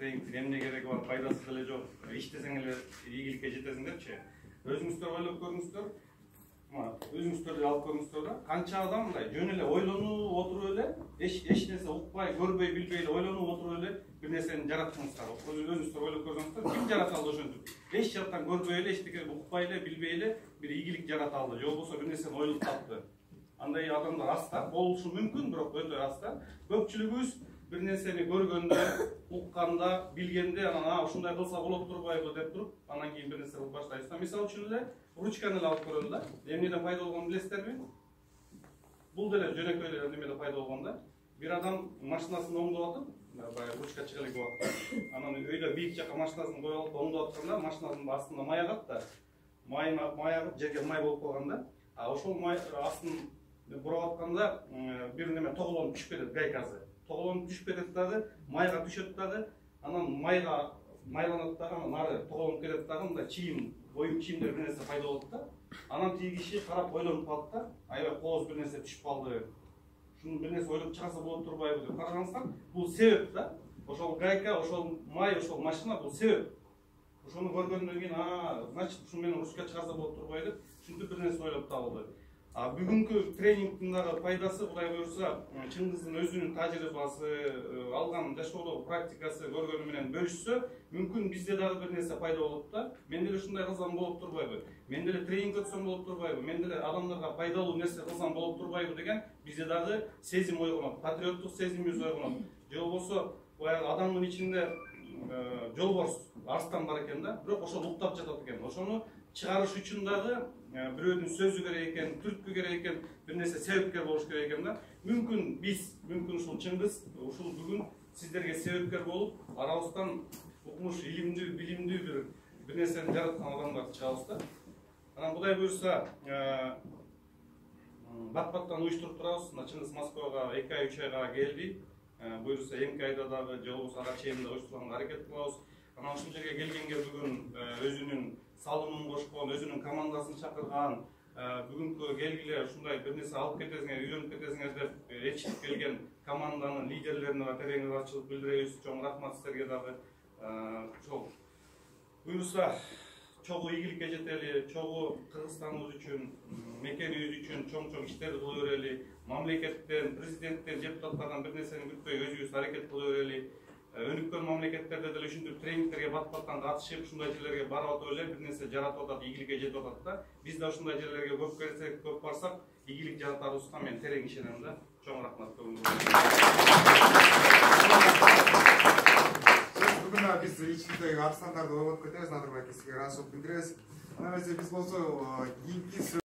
тренингтин эмне кереги бар, пайдасы деле жок, иштесең эле ийгиликке жетесиңерчи. Өзүңүздөр ойлоп көрүңүздөр. Өзүңүздөрдү алып көрүңүздөр да. Канча адам мындай жөн эле ойлонуп отуруп эле, эч нерсе укпай, көрбөй, билбей эле ойлонуп отуруп эле бир нерсени жараттыңыздар. Өзүңүздөр ойлоп көрсөңүздөр, ким жарата алды ошентип? Эч жактан көрбөй эле, эчтеке укпай эле, билбей эле бир ийгилик жарата алды. Же болбосо бир нерсени ойлоп тапты. Андай адамдар аз да, болушу мүмкүн, бирок өтө аз да. Көпчүлүгүбүз бир нерсени көргөндө, укканда, билгенде, анан ушундай кылса болот турбайбы деп туруп, анан кийин бир нерсе кылып баштайбыз. Мисалы үчүн эле ручканы эле алып көрөлү да. Эмнеден пайда болгонун билесиздерби? Бул деле жөнөкөй эле немеден пайда болгон да. Бир адам машинасын оңдоп атып, баягы ручка чыга элек болот. Анан өйдө бийик жакка машинасын коюп алып оңдоп атканда, машинанын астында май агат да. Май агып, жерге май болуп калган да. Ошол май астын бурап атканда бир неме тоголонуп түшүп кетет, гайкасы. Тоголонуп түшүп кетет дагы, майга түшөт дагы, анан майга майланат дагы, анан ары тоголонуп кетет дагы, мындай чийим, оюн чийимдер бир нерсе пайда болот да. Анан тиги киши карап ойлонуп калат да, аябай кооз бир нерсе түшүп калды. Шуну бир нерсе ойлоп чыгарса болот турбайбы деп карагансаң, бул себеп да. Ошол гайка, ошол май, ошол машина бул себеп. Ошону көргөндөн кийин, значит, ушу менен ручка чыгарса болот турбай деп, ушинтип бир нерсе ойлоп табылды. Бүгүнкү тренингдин дагы пайдасы, Кудай буйрса, Чыңгыздын өзүнүн тажрыйбасы, алган жашоодогу практикасы көргөнү менен бөлүшсө, мүмкүн бизде дагы бир нерсе пайда болот да. Мен деле ушундай кылсам болот турбайбы? Мен деле тренинг өтсөм болот турбайбы? Мен деле адамдарга пайдалуу нерсе кылсам болот турбайбы деген бизде дагы сезим ойгонот, патриоттук сезимибиз ойгонот. Же болбосо баягы адамдын ичинде жолборс, арстан бар экен да, бирок ошол уктап жатат экен. Ошону чыгарыш үчүн дагы бирөөнүн сөзү керек экен, түрткү керек экен, бир нерсе себепкер болуш керек экен да. Мүмкүн ушул Чыңгыз ушул бүгүн сиздерге себепкер болуп, арабыздан укмуш, илимдүү, билимдүү бир нерсени жараткан адамдарды чыгабыз да. Анан Кудай буйрса, бат-баттан уюштуруп турабыз. Чыңгыз Москвага 2 ай 3 айга келди. Буйрса эмки айда дагы же болбосо ага чейин да уюштурганга аракет кылабыз. Анан ушул жерге келгенге бүгүн өзүнүн салымын кошкон, өзүнүн командасын чакырган, бүгүнкү келгиле ушундай бир нерсе алып кетесиңер, үйрөнүп кетесиңер деп ээрчитип келген команданын лидерлерине терең ыраазычылык билдиребиз. Чоң рахмат сиздерге дагы. Ошол буйрса чогуу ийгиликке жетели, чогуу Кыргызстаныбыз үчүн, мекенибиз үчүн чоң иштерди кыла берели, мамлекеттен, президенттен, депутаттардан бир нерсени күтпөй өзүбүз аракет кыла берели. Өнүккөн мамлекеттерде деле ушинтип тренингтерге бат-баттан катышып, ушундай жерлерге барып атып эле бир нерсе жаратып атат, ийгиликке жетип атат да. Биз да ушундай жерлерге көп келсек, көп барсак, ийгилик жаратарыбызга мен терең ишенем да. Чоң рахмат. Бүгүн биз ичимиздеги арстандарды ойлоп кетебиз, Надырбек сизге ыраазычылык билдиребиз. Ана биз болсо кийинки